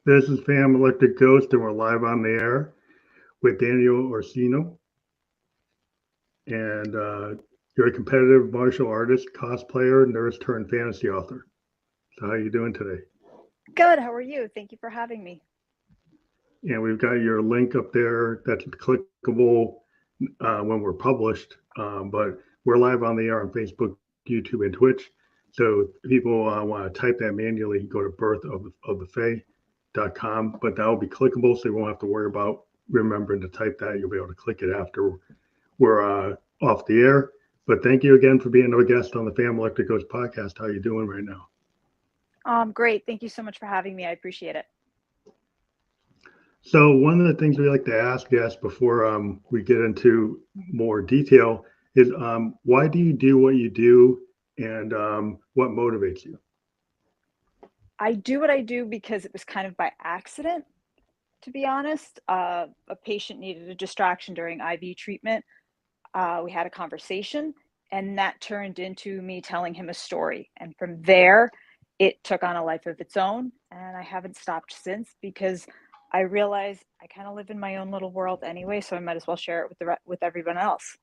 This is Fam Electric Ghost, and we're live on the air with Danielle Orsino. And you're a competitive martial artist, cosplayer, nurse turned fantasy author. So how are you doing today? Good. How are you? Thank you for having me. And we've got your link up there that's clickable when we're published. But we're live on the air on Facebook, YouTube, and Twitch. So if people want to type that manually, go to Birth of the Fae.com, but that will be clickable, so you won't have to worry about remembering to type that. You'll be able to click it after we're off the air. But thank you again for being a guest on the Fam Electric Ghost podcast. How are you doing right now? Great. Thank you so much for having me. I appreciate it. So one of the things we like to ask guests before we get into more detail is why do you do what you do, and what motivates you? I do what I do because it was kind of by accident, to be honest. A patient needed a distraction during IV treatment. We had a conversation, and that turned into me telling him a story. And from there, it took on a life of its own. And I haven't stopped since because I realized I kind of live in my own little world anyway, so I might as well share it with everyone else.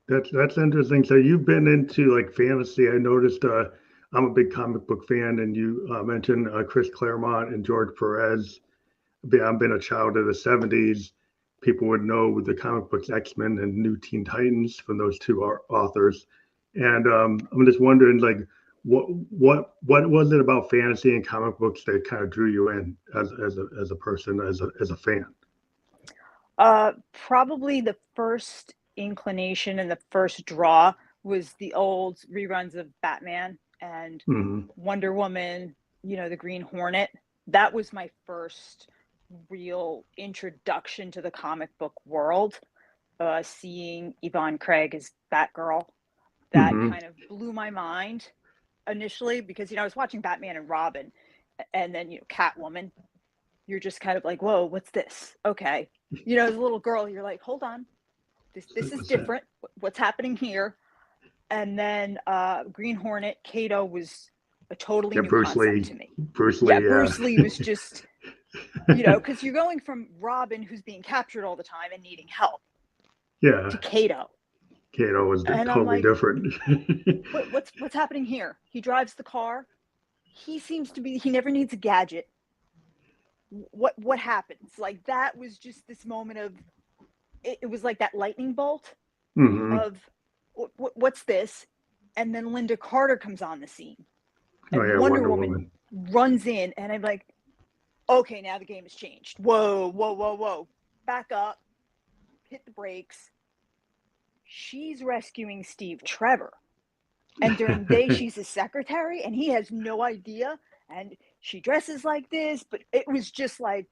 That's interesting. So you've been into like fantasy. I noticed I'm a big comic book fan, and you mentioned Chris Claremont and George Pérez. I've been a child of the '70s. People would know the comic books X-Men and New Teen Titans from those two authors. And I'm just wondering, like, what was it about fantasy and comic books that kind of drew you in as a person, as a fan? Probably the first inclination and the first draw was the old reruns of Batman and Wonder Woman, the Green Hornet. That was my first real introduction to the comic book world. Seeing Yvonne Craig as Batgirl, that kind of blew my mind initially because, I was watching Batman and Robin, and then, Catwoman. You're just kind of like, whoa, what's this? Okay. As a little girl, you're like, hold on. This is different. What's happening here? And then Green Hornet, Kato was a totally new Bruce concept Lee. to me. Bruce Lee. Bruce Lee was just, because you're going from Robin, who's being captured all the time and needing help, to Kato. Kato was totally different. What's happening here? He drives the car. He never needs a gadget. What happens? Like, that was just this moment of, it was like that lightning bolt of what's this? And then Linda Carter comes on the scene, and Wonder Woman runs in, and I'm like, okay, now the game has changed. Whoa, back up, hit the brakes. She's rescuing Steve Trevor, and during the day she's his secretary, and he has no idea, and she dresses like this, but it was just like,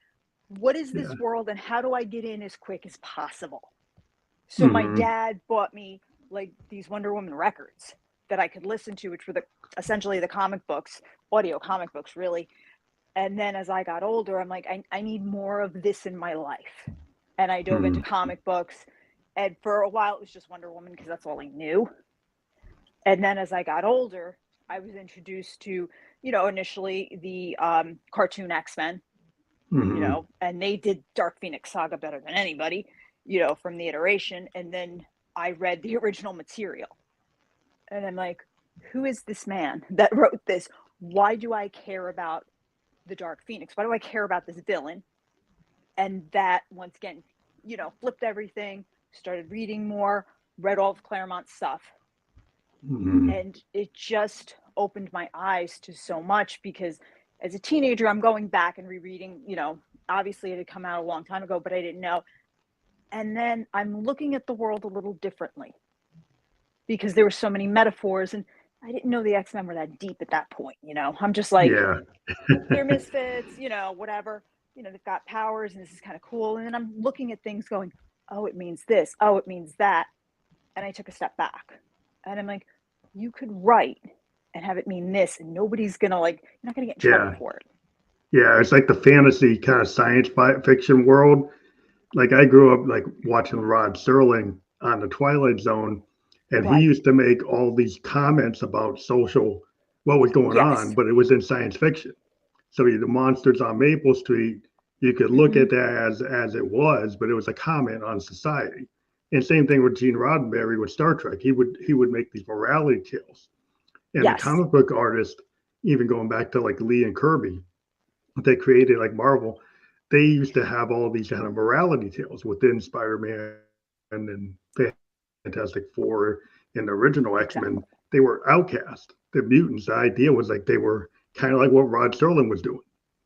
what is this world, and how do I get in as quick as possible? So my dad bought me like these Wonder Woman records that I could listen to, which were essentially the comic books, audio comic books, really. And then as I got older, I'm like, I need more of this in my life. And I dove into comic books. And for a while, it was just Wonder Woman because that's all I knew. And then as I got older, I was introduced to, initially the cartoon X-Men, and they did Dark Phoenix Saga better than anybody, from the iteration. And then I read the original material. And I'm like, who is this man that wrote this? Why do I care about the Dark Phoenix? Why do I care about this villain? And that, once again, flipped everything, started reading more, read all of Claremont's stuff. And it just opened my eyes to so much because as a teenager, I'm going back and rereading, obviously it had come out a long time ago, but I didn't know. And then I'm looking at the world a little differently because there were so many metaphors, and I didn't know the X-Men were that deep at that point. I'm just like, they're misfits, whatever, they've got powers and this is kind of cool. And then I'm looking at things going, oh, it means this. Oh, it means that. And I took a step back and I'm like, you could write and have it mean this, and nobody's going to you're not going to get in trouble for it. Yeah. It's like the fantasy kind of science fiction world. Like, I grew up like watching Rod Serling on the Twilight Zone, and he used to make all these comments about what was going on, but it was in science fiction. So the monsters on Maple Street, you could look Hmm. at that as it was, but it was a comment on society. And same thing with Gene Roddenberry with Star Trek. He would make these morality tales. And the Yes, comic book artist, even going back to like Lee and Kirby, they created like Marvel, they used to have all these kind of morality tales within Spider-Man and Fantastic Four and the original X-Men. exactly. They were outcast. The mutants, the idea was like they were kind of like what Rod Serling was doing.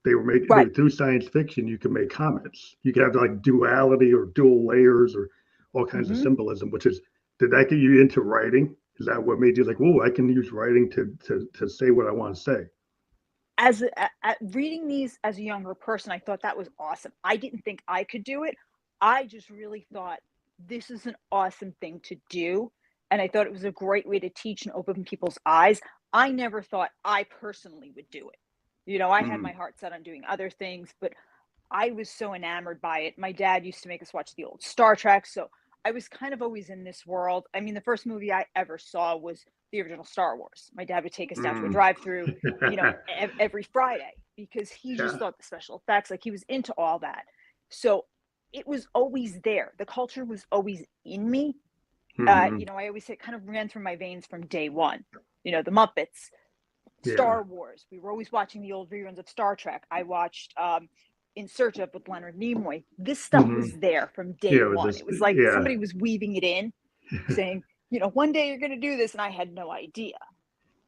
They Right. through science fiction you can make comments. You can have like duality or dual layers or all kinds of Hmm. symbolism, which is, did that get you into writing? Is that what made you like, whoa, I can use writing to say what I want to say? Reading these as a younger person, I thought that was awesome. I didn't think I could do it. I just really thought this is an awesome thing to do. And I thought it was a great way to teach and open people's eyes. I never thought I personally would do it. I had my Mm, heart set on doing other things, but I was so enamored by it. My dad used to make us watch the old Star Trek, so I was kind of always in this world. I mean, the first movie I ever saw was the original Star Wars. My dad would take us down to a mm. drive-through, every Friday because he just Yeah. thought the special effects, like he was into all that. So it was always there. The culture was always in me. Hmm. I always say it kind of ran through my veins from day one. The Muppets, Yeah. Star Wars. We were always watching the old reruns of Star Trek. I watched In Search of with Leonard Nimoy. This stuff Hmm. was there from day Yeah. It was one. just, It was like yeah. somebody was weaving it in, saying, one day you're going to do this, and I had no idea.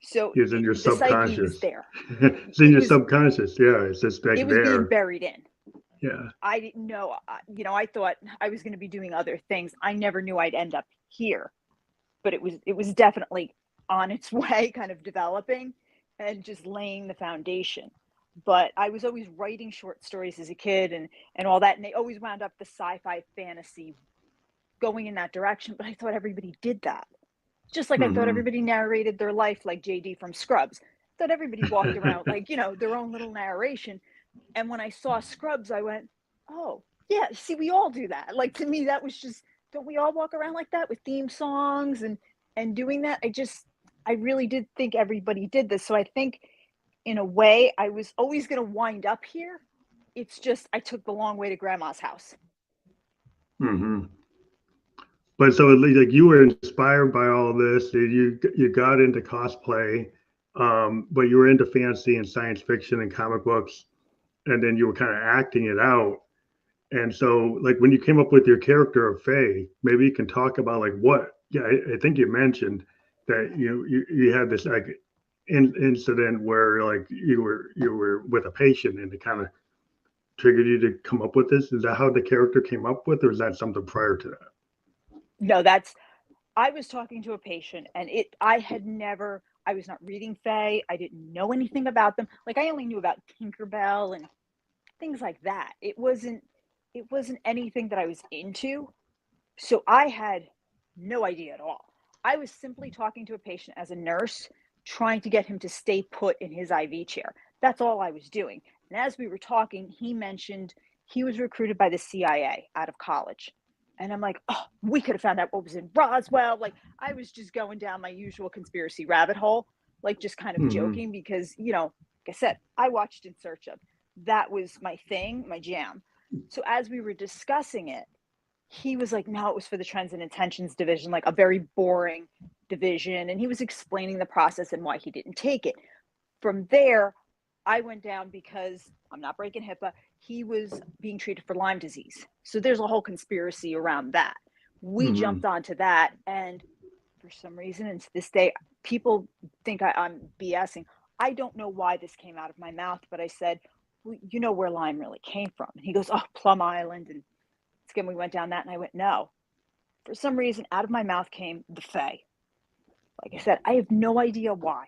So It was in your the psyche was subconscious. there. It's in It your was subconscious. Yeah. It's just like it was being there. buried in. Yeah. I didn't know. I thought I was going to be doing other things. I never knew I'd end up here, but it was definitely on its way, kind of developing and just laying the foundation. But I was always writing short stories as a kid and all that, and they always wound up the sci-fi fantasy going in that direction. But I thought everybody did that, just like I thought Hmm. everybody narrated their life like JD from Scrubs. I thought everybody walked around like their own little narration. And when I saw Scrubs, I went, oh yeah, see, we all do that. Like to me, that was just, don't we all walk around like that with theme songs and doing that? I really did think everybody did this. So I think in a way I was always going to wind up here. It's just I took the long way to grandma's house. Hmm. But so like you were inspired by all this. You got into cosplay, but you were into fantasy and science fiction and comic books, and then you were kind of acting it out. And so, like when you came up with your character of Faye, maybe you can talk about like what. Yeah, I think you mentioned that you had this like incident where like you were with a patient and it kind of triggered you to come up with this. Is that how the character came up with, or is that something prior to that? No, that's I was talking to a patient and I had never I was not reading Fae. I didn't know anything about them. Like I only knew about Tinkerbell and things like that. It wasn't anything that I was into. So I had no idea at all. I was simply talking to a patient as a nurse, trying to get him to stay put in his IV chair. That's all I was doing. And as we were talking, he mentioned he was recruited by the CIA out of college. And I'm like, oh, we could have found out what was in Roswell. Like, I was just going down my usual conspiracy rabbit hole, like just kind of Hmm. joking because, like I said, I watched In Search of. That was my thing, my jam. So as we were discussing it, he was like, no, it was for the trends and intentions division, like a very boring division. And he was explaining the process and why he didn't take it. From there, I went down because I'm not breaking HIPAA. He was being treated for Lyme disease. So there's a whole conspiracy around that. We Hmm. jumped onto that. And for some reason, and to this day, people think I'm BSing. I don't know why this came out of my mouth, but I said, well, you know where Lyme really came from. And he goes, oh, Plum Island. And again, we went down that, and I went, no. For some reason, out of my mouth came the Fae. Like I said, I have no idea why.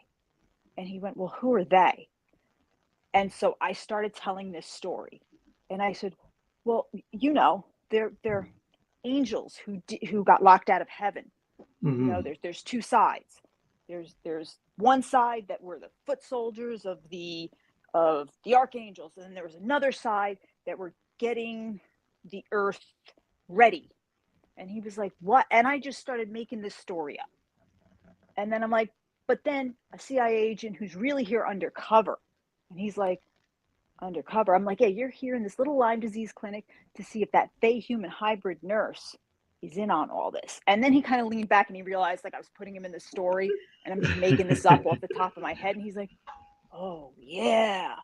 And he went, well, who are they? And so I started telling this story. And I said, well, they're angels who got locked out of heaven. Hmm. There's two sides. There's one side that were the foot soldiers of the archangels, and then there was another side that were getting the earth ready. And he was like, what? And I just started making this story up. And then I'm like, but then a CIA agent who's really here undercover. And he's like, undercover. I'm like, yeah, you're here in this little Lyme disease clinic to see if that Fae human hybrid nurse is in on all this. And then he kind of leaned back and he realized like I was putting him in the story and I'm just making this up off the top of my head. And he's like, oh yeah.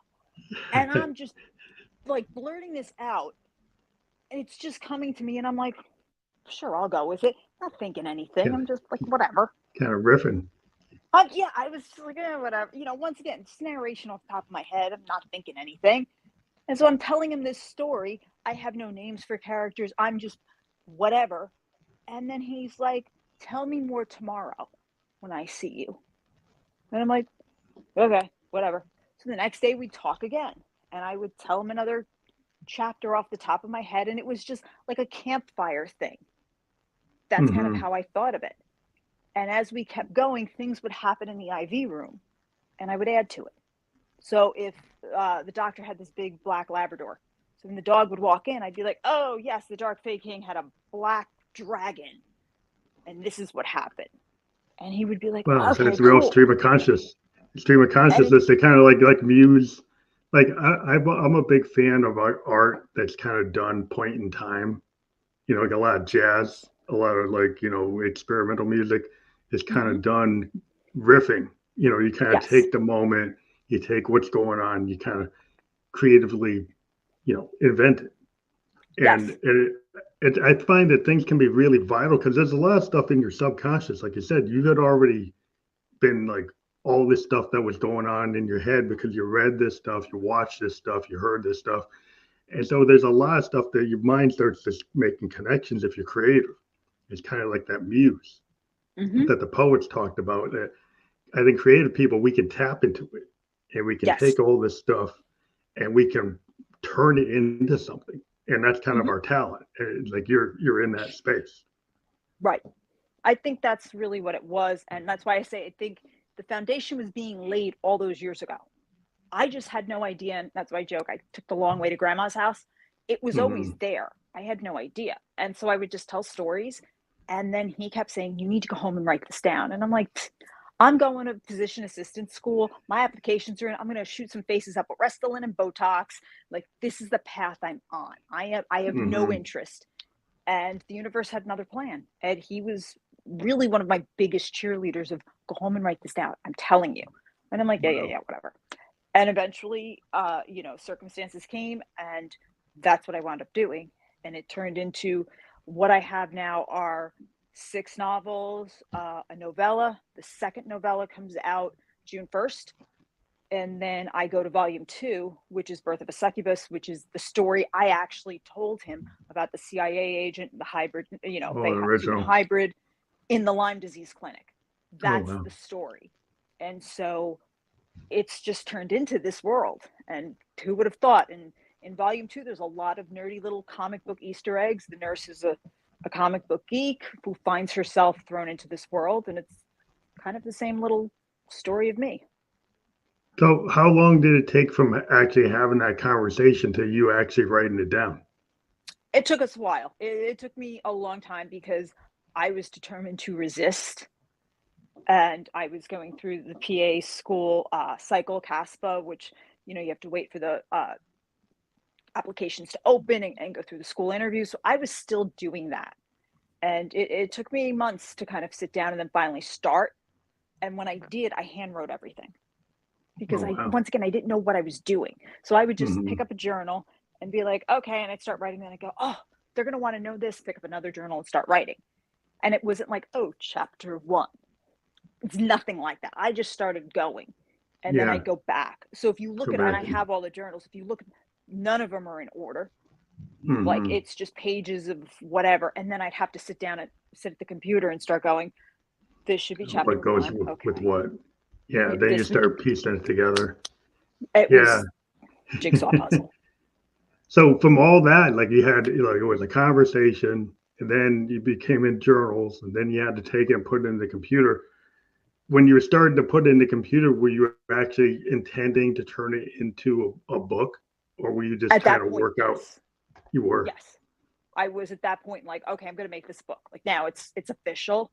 And I'm just like blurting this out and it's just coming to me and I'm like, sure, I'll go with it. Not thinking anything. I'm just like, whatever. Kind of riffing. Yeah, I was just like, whatever. Once again, it's narration off the top of my head. I'm not thinking anything. And so I'm telling him this story. I have no names for characters. I'm just whatever. And then he's like, tell me more tomorrow when I see you. And I'm like, okay, whatever. So the next day we'd talk again. And I would tell him another chapter off the top of my head. And it was just like a campfire thing. That's kind of how I thought of it. And as we kept going, things would happen in the IV room and I would add to it. So if the doctor had this big black Labrador, so when the dog would walk in, I'd be like, oh, yes, the Dark Fae King had a black dragon. And this is what happened. And he would be like, Wow, so okay, it's real cool. stream of consciousness. They kind of like muse. Like I'm a big fan of art that's kind of done point in time. Like a lot of jazz, a lot of experimental music is kind of done riffing. You kind of take the moment, you take what's going on, you kind of creatively, invent it. And I find that things can be really vital because there's a lot of stuff in your subconscious. Like you said, you had already been like all this stuff that was going on in your head because you read this stuff, you watched this stuff, you heard this stuff. And so there's a lot of stuff that your mind starts just making connections if you're creative. It's kind of like that muse that the poets talked about. That I think creative people, we can tap into it and we can take all this stuff and we can turn it into something. And that's kind of our talent. It's like you're in that space. Right. I think that's really what it was. And that's why I say I think the foundation was being laid all those years ago. I just had no idea. And that's why I joke. I took the long way to grandma's house. It was always there. I had no idea. And so I would just tell stories. And then he kept saying, you need to go home and write this down. And I'm like, I'm going to physician assistant school. My applications are in. I'm going to shoot some faces up with Restylane and Botox. Like, this is the path I'm on. I have no interest. And the universe had another plan. And he was really one of my biggest cheerleaders of go home and write this down. I'm telling you. And I'm like, yeah, whatever. And eventually, circumstances came and that's what I wound up doing. And it turned into what I have now are 6 novels, a novella. The second novella comes out June 1st. And then I go to volume 2, which is Birth of a Succubus, which is the story I actually told him about the CIA agent, the hybrid, human hybrid in the Lyme disease clinic. That's the story. And so it's just turned into this world. And who would have thought? And in volume 2, there's a lot of nerdy little comic book Easter eggs. The nurse is a comic book geek who finds herself thrown into this world. And it's kind of the same little story of me. So how long did it take from actually having that conversation to you actually writing it down? It took us a while. It took me a long time because I was determined to resist. And I was going through the PA school cycle, CASPA, which, you have to wait for the applications to open and go through the school interviews. So I was still doing that. And it took me months to kind of sit down and then finally start. And when I did, I hand wrote everything. Because once again, I didn't know what I was doing. So I would just pick up a journal and be like, okay. And I'd start writing. And I go, oh, they're going to want to know this. Pick up another journal and start writing. And it wasn't like, oh, chapter 1. It's nothing like that. I just started going and then I'd go back. So if you look at it, and I have all the journals, if you look, none of them are in order. Like it's just pages of whatever. And then I'd have to sit down and sit at the computer and start going, this should be chapter 1. What goes with what? Yeah, then you start piecing it together. It was jigsaw puzzle. So from all that, like you had, it was a conversation, and then you became in journals, and then you had to take it and put it in the computer. When you were starting to put it in the computer, were you actually intending to turn it into a book, or were you just kind of work out? You were. Yes, I was at that point like, okay, I'm going to make this book. Like now it's official,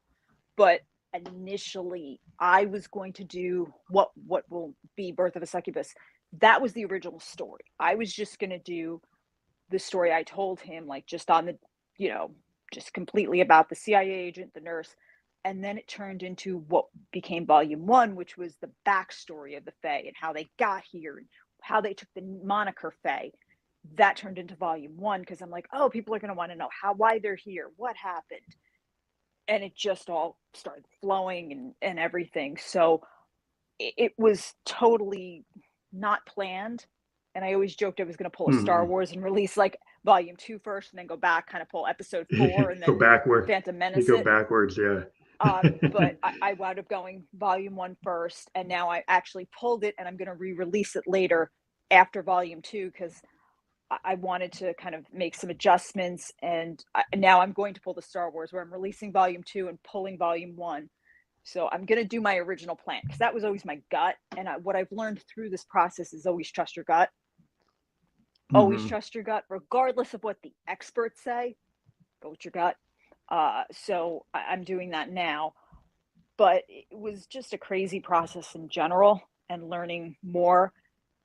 but initially I was going to do what will be Birth of a Succubus. that was the original story. I was just going to do the story I told him, like just on the, just completely about the CIA agent, the nurse. And then it turned into what became volume 1, which was the backstory of the Fae and how they got here and how they took the moniker Fae. That turned into volume 1 because I'm like, oh, people are going to want to know why they're here, what happened. And it just all started flowing and everything. So it was totally not planned. And I always joked I was going to pull a Star Wars and release like volume 2 first and then go back, kind of pull episode 4 and then go backward. Phantom Menace. You go backwards, yeah. But I wound up going volume 1 first, and now I actually pulled it and I'm going to re-release it later after volume 2 because I wanted to kind of make some adjustments. And now I'm going to pull the Star Wars where I'm releasing volume 2 and pulling volume 1. So I'm going to do my original plan because that was always my gut. And what I've learned through this process is always trust your gut. Always trust your gut, regardless of what the experts say. Go with your gut. So I'm doing that now. But it was just a crazy process in general and learning more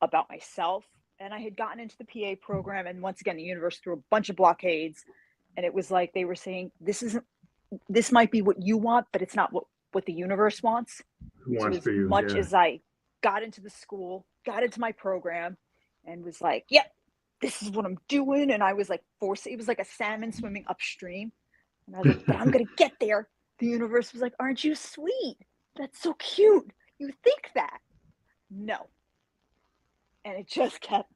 about myself. And I had gotten into the PA program. And once again, the universe threw a bunch of blockades. And it was like they were saying, this might be what you want, but it's not what the universe wants. So as much as I got into the school, got into my program, and was like, yep, this is what I'm doing. And I was like it was like a salmon swimming upstream. And I was like, but I'm going to get there. The universe was like, aren't you sweet? That's so cute. You think that? No. And it just kept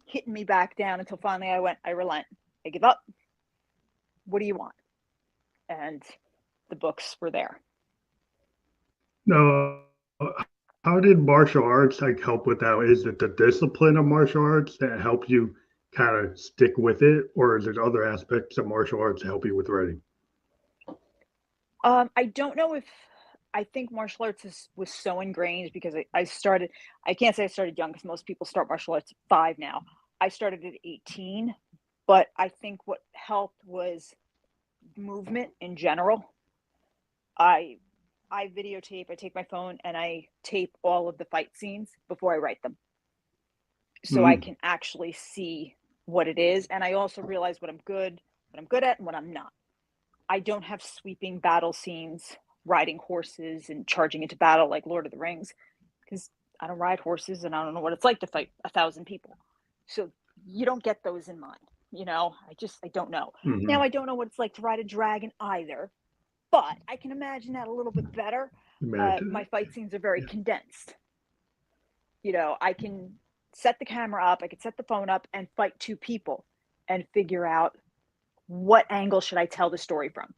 hitting me back down until finally I relent. I give up. What do you want? And the books were there. No, how did martial arts help with that? Is it the discipline of martial arts that help you kind of stick with it, or is it other aspects of martial arts that help you with writing? I don't know if I think martial arts was so ingrained because I can't say I started young because most people start martial arts at 5 now. I started at 18, but I think what helped was movement in general. I videotape, I take my phone and I tape all of the fight scenes before I write them. So I can actually see what it is. And I also realize what I'm good at and what I'm not. I don't have sweeping battle scenes, riding horses and charging into battle like Lord of the Rings, because I don't ride horses and I don't know what it's like to fight 1,000 people. So you don't get those in mine. I don't know. Now I don't know what it's like to ride a dragon either, but I can imagine that a little bit better. My fight scenes are very condensed. I can set the camera up, I could set the phone up and fight 2 people and figure out what angle should I tell the story from.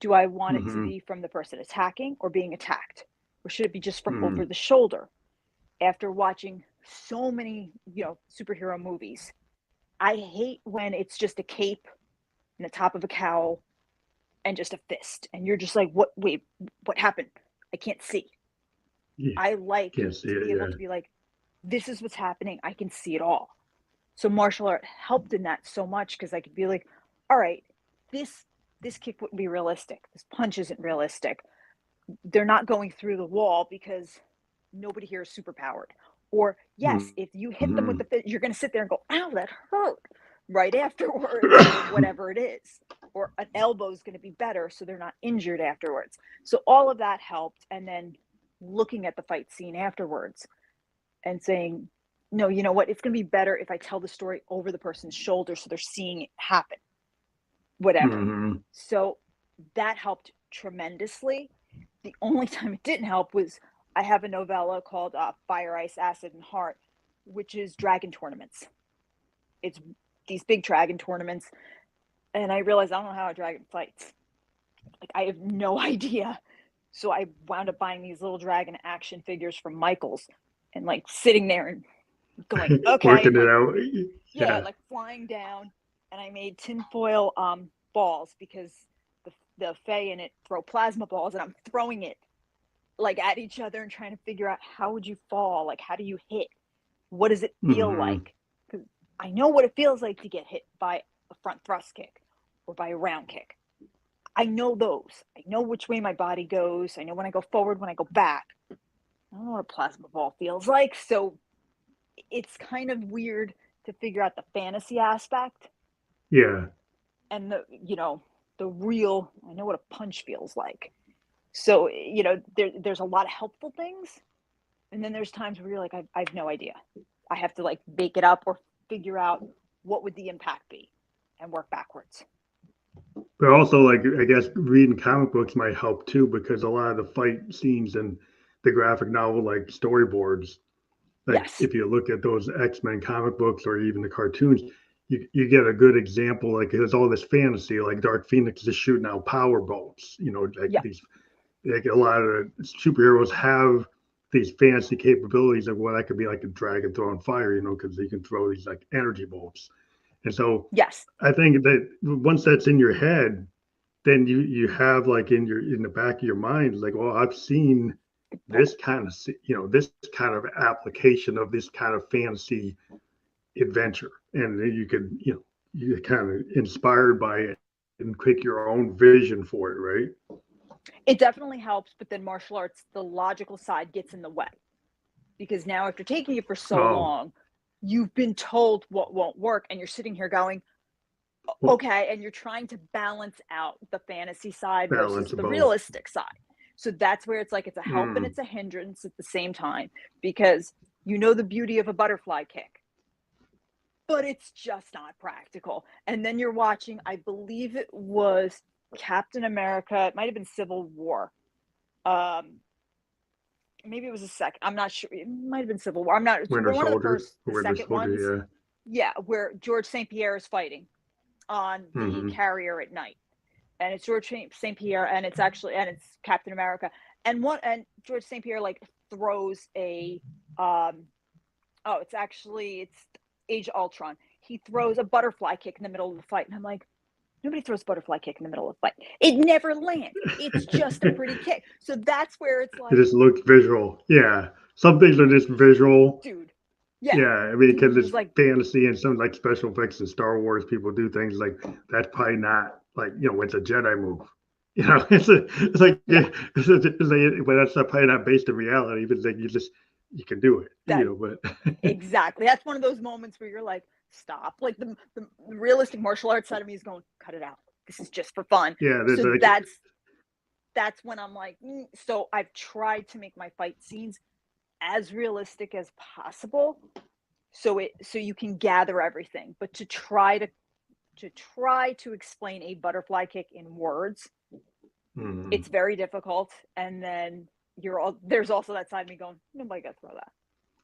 Do I want it to be from the person attacking or being attacked? Or should it be just from over the shoulder? After watching so many, superhero movies, I hate when it's just a cape and the top of a cowl and just a fist. And you're just like, what happened? I can't see. Yeah. I like to be able to be like, this is what's happening. I can see it all. So martial art helped in that so much because I could be like, all right, this kick wouldn't be realistic. This punch isn't realistic. They're not going through the wall because nobody here is superpowered. Or yes, if you hit them with the fist, you're going to sit there and go, ow, that hurt right afterwards, or whatever it is. Or an elbow is going to be better so they're not injured afterwards. So all of that helped. And then looking at the fight scene afterwards and saying, no, you know what? It's going to be better if I tell the story over the person's shoulder so they're seeing it happen. Whatever. So that helped tremendously. The only time it didn't help was I have a novella called Fire, Ice, Acid, and Heart, which is dragon tournaments. It's these big dragon tournaments. And I realized I don't know how a dragon fights. Like, I have no idea. So I wound up buying these little dragon action figures from Michael's and like sitting there and going, okay. Working it out. Yeah, like flying down. And I made tinfoil balls because the Fae in it throw plasma balls and I'm throwing it like at each other and trying to figure out how would you fall? Like, how do you hit? What does it feel like? Because I know what it feels like to get hit by a front thrust kick or by a round kick. I know those. I know which way my body goes. I know when I go forward, when I go back. I don't know what a plasma ball feels like. So it's kind of weird to figure out the fantasy aspect Yeah. and the real. I know what a punch feels like. So there's a lot of helpful things, and then there's times where you're like, I have no idea. I have to like make it up or figure out what would the impact be and work backwards. But also, like, I guess reading comic books might help too, because a lot of the fight scenes and the graphic novel, like storyboards, like Yes. if you look at those X-Men comic books or even the cartoons, you get a good example. Like there's all this fantasy, like Dark Phoenix is shooting out power bolts, like Yeah. these, like a lot of superheroes have these fancy capabilities of what I could be like a dragon throwing fire, because they can throw these like energy bolts. And so Yes. I think that once that's in your head, then you have like in the back of your mind, like, well, I've seen this kind of this kind of application of this kind of fantasy adventure, and then you could you kind of inspired by it and pick your own vision for it, right? It definitely helps, but then martial arts, the logical side gets in the way because now after taking it for so Oh, long, you've been told what won't work, and you're sitting here going, well, okay, and you're trying to balance out the fantasy side versus balance of the both. realistic side. So that's where it's like it's a help and Mm. it's a hindrance at the same time because the beauty of a butterfly kick, but it's just not practical. And then you're watching, I believe it was Captain America, it might have been Civil War. Um, Maybe it was a second. I'm not sure. It might have been Civil War. I'm not. Winter One of the Soldier, first, the Winter second ones. Soldier, Yeah, where George St. Pierre is fighting on yeah. the Hmm. carrier at night, and it's George St. Pierre, and it's Captain America, and George St. Pierre like throws a it's Age of Ultron. He throws a butterfly kick in the middle of the fight, and I'm like, nobody throws butterfly kick in the middle of the fight. It never lands. It's just a pretty kick. So that's where it's It like, just looks visual. Yeah, some things are just visual. dude, yeah. Yeah, I mean, And because you're it's just like, fantasy and some like special effects in Star Wars, people do things like that's probably not like it's a Jedi move. It's like yeah, but that's not probably not based in reality. But it's like you can do it. that But exactly. That's one of those moments where you're like, stop. Like the realistic martial arts side of me is going, cut it out. This is just for fun. yeah, there's So like that's when I'm like, so I've tried to make my fight scenes as realistic as possible so you can gather everything, but to explain a butterfly kick in words, mm, it's very difficult. And then there's also that side of me going, nobody got to throw that,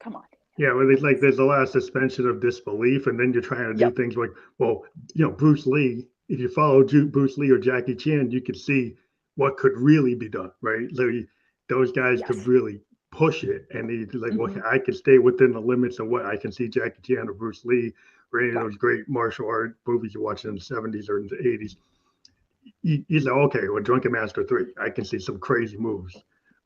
come on. yeah, well, there's a lot of suspension of disbelief, and then you're trying to do Yep. things like, well, Bruce Lee. If you follow Bruce Lee or Jackie Chan, you can see what could really be done, right? So those guys could Yes. really push it, and they like, well, Mm-hmm. I can stay within the limits of what I can see Jackie Chan or Bruce Lee or any of Right. those great martial art movies you watch in the '70s or in the '80s. You say, okay, well, Drunken Master 3, I can see some crazy moves.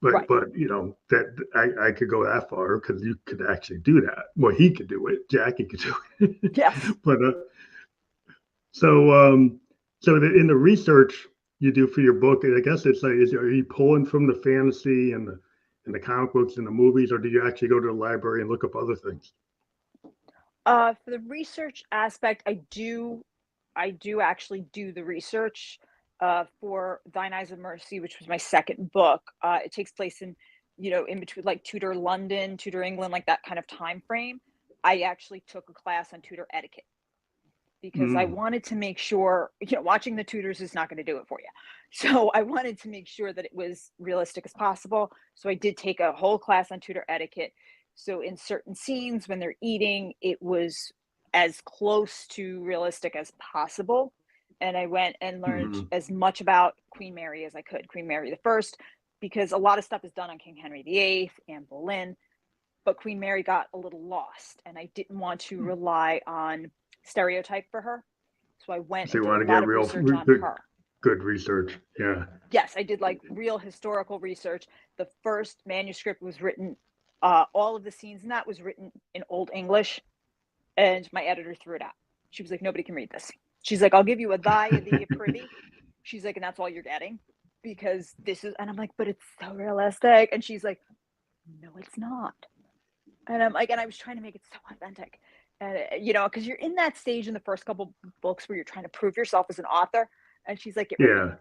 But Right. that I could go that far because you could actually do that. Well, he could do it. Jackie could do it. Yes. But so in the research you do for your book, I guess it's like, are you pulling from the fantasy and the comic books and the movies, or do you actually go to the library and look up other things? For the research aspect, I do actually do the research for Thine Eyes of Mercy, which was my second book. It takes place in between like Tudor London, Tudor England, like that kind of time frame. I actually took a class on Tudor etiquette because I Mm, wanted to make sure, watching the Tudors is not going to do it for you. So I wanted to make sure that it was realistic as possible. So I did take a whole class on Tudor etiquette. So in certain scenes when they're eating, it was as close to realistic as possible. And I went and learned mm, as much about Queen Mary as I could, Queen Mary the First, because a lot of stuff is done on King Henry VIII and Boleyn, but Queen Mary got a little lost, and I didn't want to rely on stereotype for her. So I went so and you did a want to get lot of real research on good, her. good research. Yeah. Yes, I did like real historical research. The first manuscript was written, all of the scenes in that was written in Old English, and my editor threw it out. She was like, nobody can read this. She's like, I'll give you a thy, a thee, a privy. She's like, and that's all you're getting because this is, and I'm like, but it's so realistic. And she's like, no, it's not. And I'm like, and I was trying to make it so authentic. And, because you're in that stage in the first couple books where you're trying to prove yourself as an author. And she's like, get rid of it. Yeah.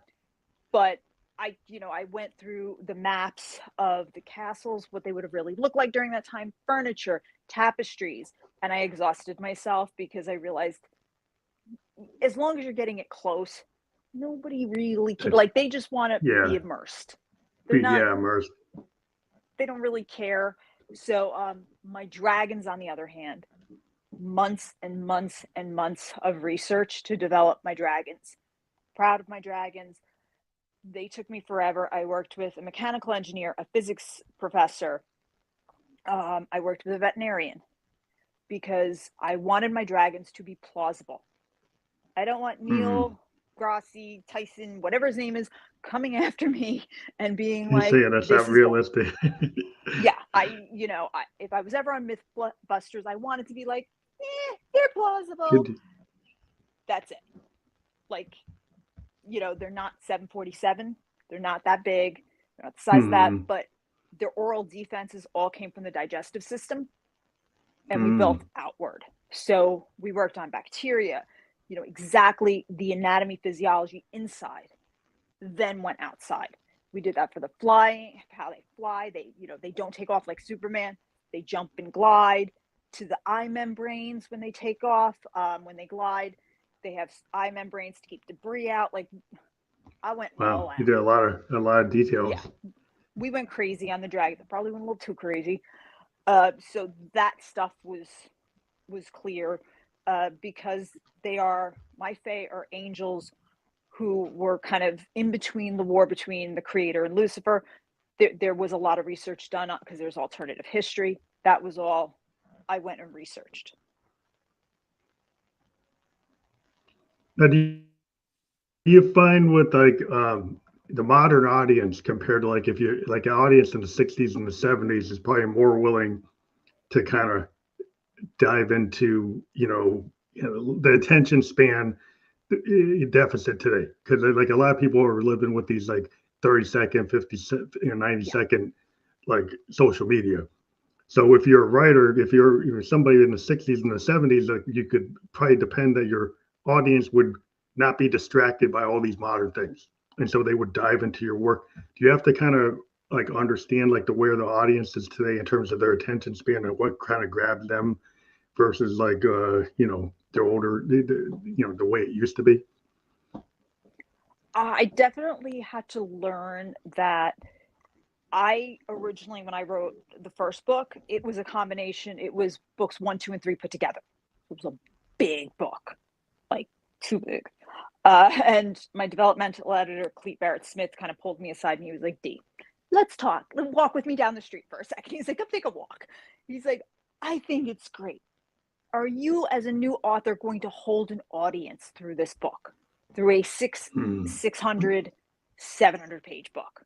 But I went through the maps of the castles, what they would have really looked like during that time, furniture, tapestries. And I exhausted myself because I realized as long as you're getting it close, nobody really like, they just want to be immersed. They're not, immersed. They don't really care. So my dragons, on the other hand, months and months and months of research to develop my dragons. Proud of my dragons. They took me forever. I worked with a mechanical engineer, a physics professor. I worked with a veterinarian because I wanted my dragons to be plausible. I don't want Neil Grassi, Tyson, whatever his name is, coming after me and being like, saying that's not realistic. Yeah, if I was ever on Mythbusters, I wanted to be like, they're plausible. That's it. Like, they're not 747. They're not that big. They're not the size of that, but their oral defenses all came from the digestive system, and we built outward. So we worked on bacteria, exactly the anatomy, physiology inside, then went outside. We did that for the flying, how they fly. They don't take off like Superman. They jump and glide to the eye membranes when they take off. When they glide, they have eye membranes to keep debris out. Like, I went all out. You did a lot of details. Yeah, we went crazy on the dragon. Probably went a little too crazy. So that stuff was clear because my fae are angels who were kind of in between the war between the creator and Lucifer. There was a lot of research done because there's alternative history. That was all I went and researched. Now, do you find with like the modern audience compared to like if you like an audience in the 60s and the 70s is probably more willing to kind of dive into the attention span deficit today, because like a lot of people are living with these like 30-second 90-second like social media. So if you're a writer, if you're somebody in the 60s and the 70s, like, you could probably depend that your audience would not be distracted by all these modern things, and so they would dive into your work. Do you have to kind of like understand like where the audience is today in terms of their attention span and what kind of grabs them versus like they're older, the way it used to be? I definitely had to learn that. I originally, when I wrote the first book, it was a combination. It was books 1, 2, and 3 put together. It was a big book, like too big. And my developmental editor, Clete Barrett Smith, kind of pulled me aside and he was like, D, let's talk. Walk with me down the street for a second. He's like, come take a walk. He's like, I think it's great. Are you, as a new author, going to hold an audience through this book, through a 600, 700-page book?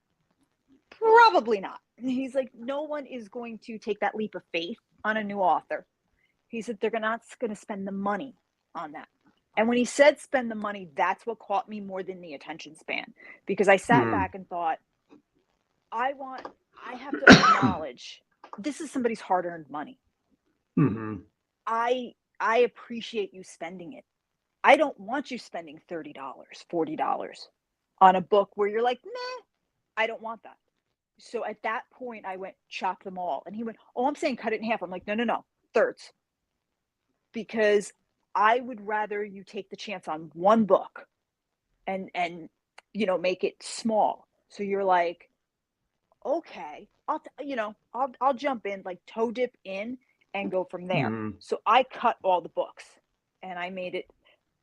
Probably not. He's like, no one is going to take that leap of faith on a new author. He said they're not going to spend the money on that. And when he said spend the money, that's what caught me more than the attention span, because I sat back and thought, I have to acknowledge this is somebody's hard-earned money. I appreciate you spending it. I don't want you spending $30, $40 on a book where you're like, nah, I don't want that. So at that point, I went, chop them all. And he went, oh, I'm saying cut it in half. I'm like, no, thirds. Because I would rather you take the chance on one book and make it small. So you're like, okay, I'll jump in, like toe dip in and go from there. So I cut all the books and I made it.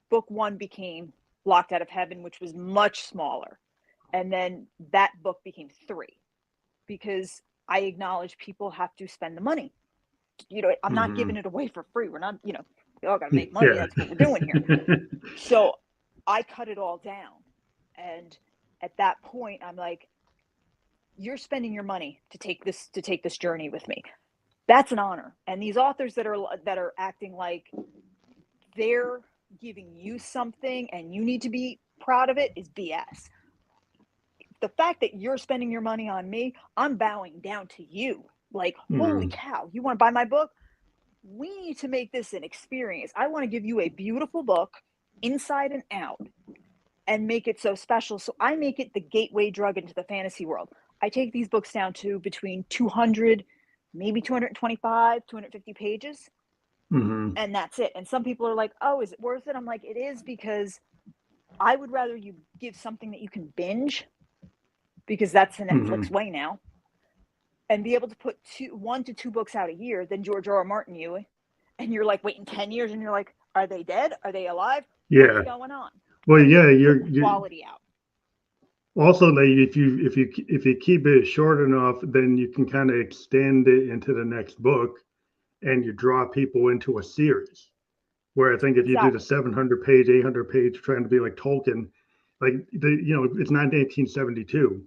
Book 1 became Locked Out of Heaven, which was much smaller. And then that book became 3. Because I acknowledge people have to spend the money. I'm not giving it away for free. We're not, we all got to make money. That's what we're doing here. So I cut it all down. And at that point, I'm like, you're spending your money to take this journey with me. That's an honor. And these authors that are acting like they're giving you something and you need to be proud of it is BS. The fact that you're spending your money on me, I'm bowing down to you. Like, holy cow, you want to buy my book? We need to make this an experience. I want to give you a beautiful book inside and out and make it so special. So I make it the gateway drug into the fantasy world. I take these books down to between 200, maybe 225, 250 pages. And that's it. And some people are like, oh, is it worth it? I'm like, it is, because I would rather you give something that you can binge, because that's the Netflix way now, and be able to put 1 to 2 books out a year than George R. R. Martin you. And you're like waiting 10 years and you're like, are they dead? Are they alive? Yeah. What's going on? Well, yeah, you're quality out. Also, like if you keep it short enough, then you can kind of extend it into the next book, and you draw people into a series. Where I think if you do the 700-page, 800-page, trying to be like Tolkien, like it's not 1972.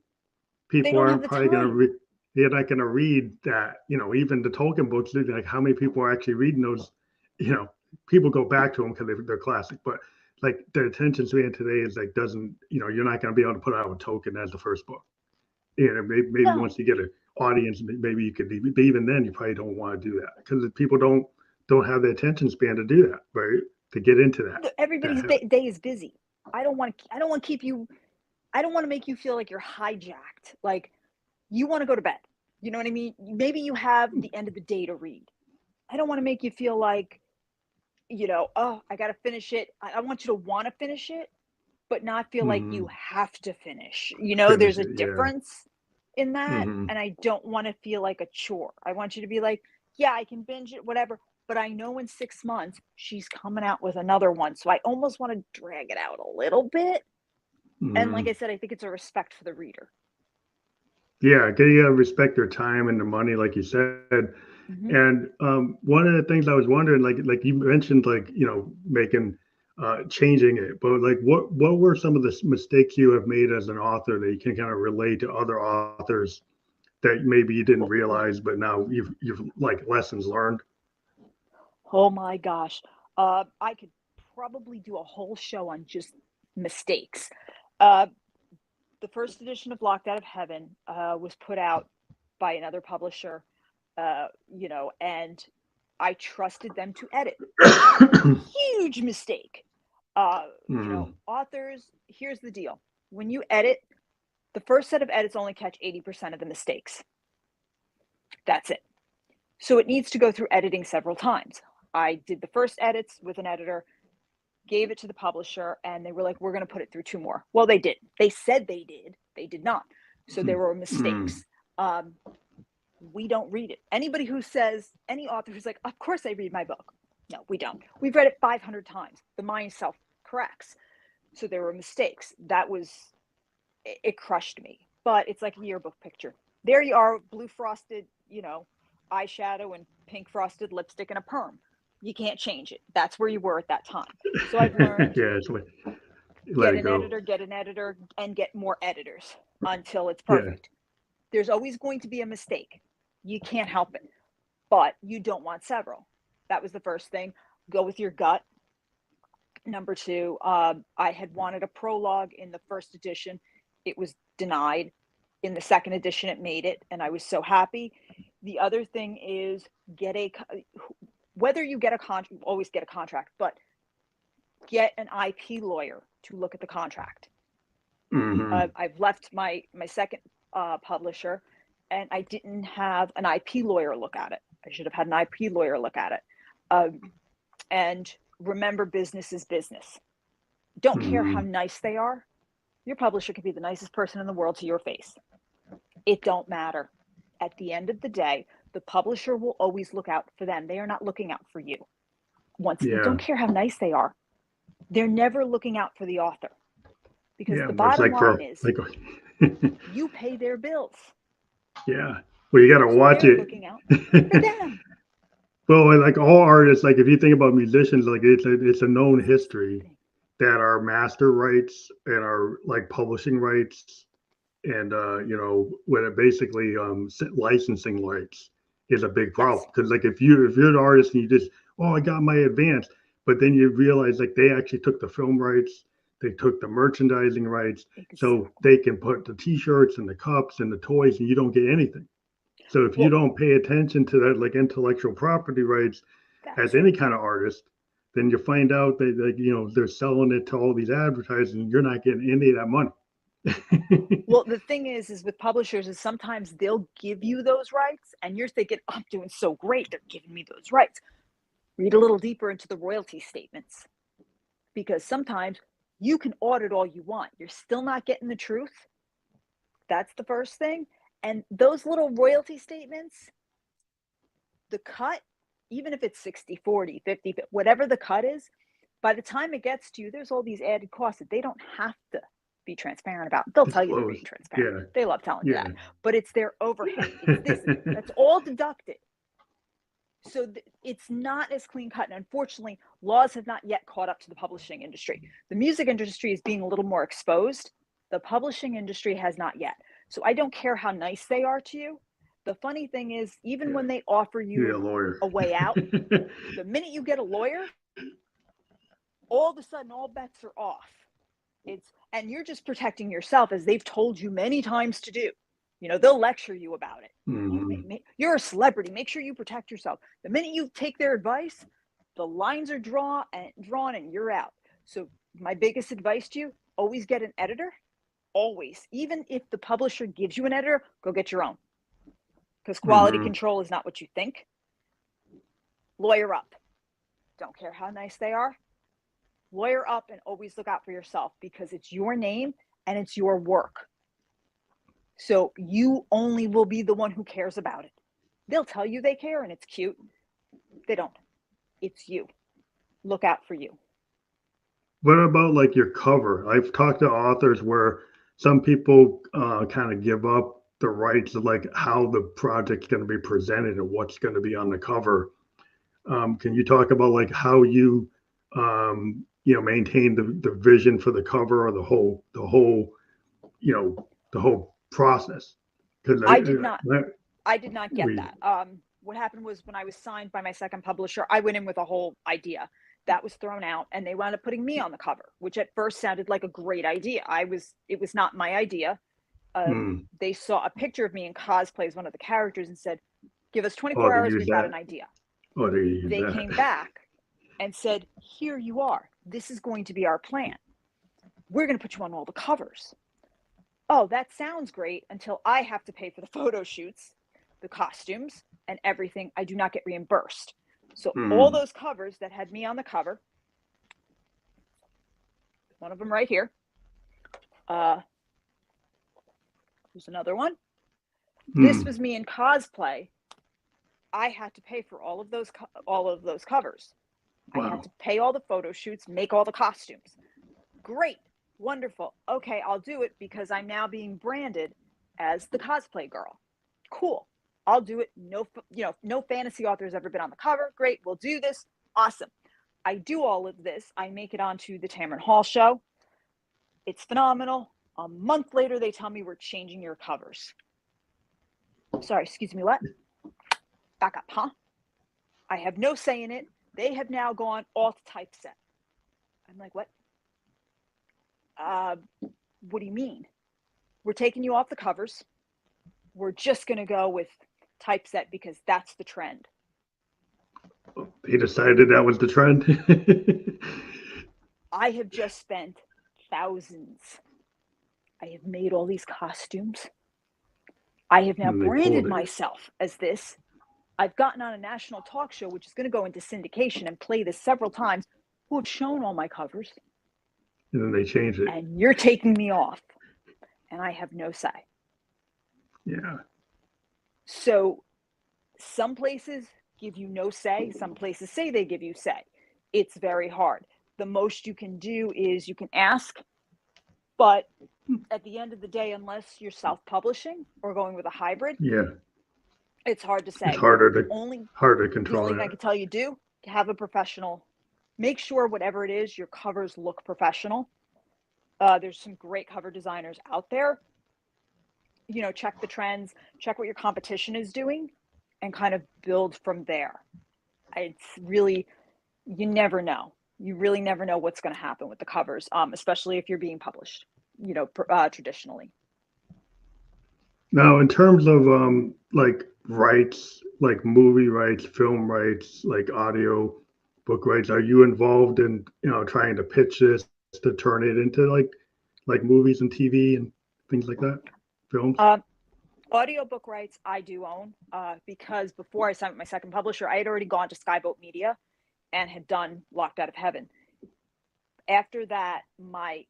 People aren't probably going to read. They're not going to read that. Even the Tolkien books, like how many people are actually reading those? People go back to them because they're classic, but like the attention span today is like doesn't. You're not going to be able to put out a Tolkien as the first book. Maybe once you get an audience, maybe you could. But even then, you probably don't want to do that because people don't have the attention span to do that, right? To get into that. Everybody's day is busy. I don't want to keep you. I don't want to make you feel like you're hijacked. Like you want to go to bed. You know what I mean? Maybe you have the end of the day to read. I don't want to make you feel like, oh, I got to finish it. I want you to want to finish it, but not feel like you have to finish. There's a difference in that. And I don't want to feel like a chore. I want you to be like, yeah, I can binge it, whatever. But I know in 6 months she's coming out with another one. So I almost want to drag it out a little bit. And like I said, I think it's a respect for the reader. Yeah, you gotta respect their time and the money, like you said. And one of the things I was wondering, like you mentioned, like making changing it, but like what were some of the mistakes you have made as an author that you can kind of relate to other authors that maybe you didn't realize, but now you've like lessons learned? Oh my gosh, I could probably do a whole show on just mistakes. The first edition of Locked Out of Heaven was put out by another publisher, and I trusted them to edit. Huge mistake. Authors, here's the deal. When you edit, the first set of edits only catch 80% of the mistakes. That's it. So it needs to go through editing several times. I did the first edits with an editor, gave it to the publisher, and they were like, we're going to put it through 2 more. Well, they did. They said they did. They did not. So there were mistakes. We don't read it. Anybody who says, any author who's like, of course I read my book. No, we don't. We've read it 500 times. The mind self-corrects. So there were mistakes. It crushed me. But it's like a yearbook picture. There you are, blue frosted, eyeshadow and pink frosted lipstick and a perm. You can't change it. That's where you were at that time. So I've learned get an editor, and get more editors until it's perfect. There's always going to be a mistake. You can't help it, but you don't want several. That was the first thing. Go with your gut. Number 2, I had wanted a prologue in the first edition. It was denied. In the second edition, it made it, and I was so happy. The other thing is whether you get a contract, always get a contract, but get an IP lawyer to look at the contract. I've left my second publisher, and I didn't have an IP lawyer look at it. I should have had an IP lawyer look at it. And remember, business is business. Don't care how nice they are. Your publisher can be the nicest person in the world to your face. It don't matter. At the end of the day, the publisher will always look out for them. They are not looking out for you. Don't care how nice they are. They're never looking out for the author. Because the bottom line is you pay their bills. Yeah. Well, you got to watch it. Looking out for them. Well, like all artists, like if you think about musicians, like it's a known history that our master rights and our like publishing rights and when it basically licensing rights is a big problem. Because like if you're an artist and you just I got my advance, but then you realize like they actually took the film rights, they took the merchandising rights, so they can put the T-shirts and the cups and the toys, and you don't get anything. So if you Well, don't pay attention to that, like intellectual property rights, as that's any right. kind of artist, then you find out that they're selling it to all these advertisers, and you're not getting any of that money. Well, the thing is with publishers is sometimes they'll give you those rights and you're thinking, I'm doing so great. They're giving me those rights. Read a little deeper into the royalty statements because sometimes you can audit all you want. You're still not getting the truth. That's the first thing. And those little royalty statements, the cut, even if it's 60, 40, 50, whatever the cut is, by the time it gets to you, there's all these added costs that they don't have to be transparent about. They'll tell you they're being Disclose. transparent. Yeah. They love telling you Yeah. that, but it's their overhead. It's this, that's all deducted. So it's not as clean cut. And unfortunately, laws have not yet caught up to the publishing industry. The music industry is being a little more exposed. The publishing industry has not yet. So I don't care how nice they are to you. The funny thing is, even when they offer You're a you lawyer. a way out, the minute you get a lawyer, all of a sudden all bets are off. And you're just protecting yourself as they've told you many times to do. They'll lecture you about it. Mm-hmm. You're a celebrity. Make sure you protect yourself. The minute you take their advice, the lines are drawn and you're out. So my biggest advice to you, always get an editor. Always. Even if the publisher gives you an editor, go get your own. Because quality control is not what you think. Lawyer up. Don't care how nice they are. Lawyer up and always look out for yourself because it's your name and it's your work. So you only will be the one who cares about it. They'll tell you they care and it's cute. They don't. It's you. Look out for you. What about like your cover? I've talked to authors where some people kind of give up the rights of like how the project's going to be presented and what's going to be on the cover. Can you talk about like how you maintain the vision for the cover or the whole process? Because I did not get that. What happened was when I was signed by my second publisher, I went in with a whole idea that was thrown out and they wound up putting me on the cover, which at first sounded like a great idea. It was not my idea. They saw a picture of me in cosplay as one of the characters and said, give us 24 they hours. use We've got that. an idea. Oh, they use They that. came back and said, here you are. This is going to be our plan. We're going to put you on all the covers. Oh, that sounds great until I have to pay for the photo shoots, the costumes, and everything. I do not get reimbursed. So all those covers that had me on the cover, one of them right here. There's another one. This was me in cosplay. I had to pay for all of those covers. Wow. I had to pay all the photo shoots, make all the costumes. Great. Wonderful. Okay, I'll do it because I'm now being branded as the cosplay girl. Cool. I'll do it. No fantasy author has ever been on the cover. Great. We'll do this. Awesome. I do all of this. I make it onto the Tamron Hall Show. It's phenomenal. A month later, they tell me we're changing your covers. Sorry, excuse me, what? Back up, huh? I have no say in it. They have now gone off typeset. I'm like, what? What do you mean? We're taking you off the covers. We're just going to go with typeset because that's the trend. They decided that was the trend. I have just spent thousands. I have made all these costumes. I have now branded myself as this. I've gotten on a national talk show, which is going to go into syndication and play this several times, who have shown all my covers. And then they changed it. And you're taking me off. And I have no say. Yeah. So some places give you no say. Some places say they give you say. It's very hard. The most you can do is you can ask. But at the end of the day, unless you're self-publishing or going with a hybrid, it's hard to say. It's harder to control. The only thing I can tell you do, have a professional. Make sure whatever it is, your covers look professional. There's some great cover designers out there. Check the trends, check what your competition is doing, and kind of build from there. It's really, you never know. You really never know what's going to happen with the covers, especially if you're being published, traditionally. Now, in terms of like rights, like movie rights, film rights, like audio book rights, are you involved in trying to pitch this to turn it into like movies and TV and things like that, films? Um, Audiobook rights I do own because before I signed with my second publisher, I had already gone to Skyboat Media and had done Locked Out of Heaven. After that, my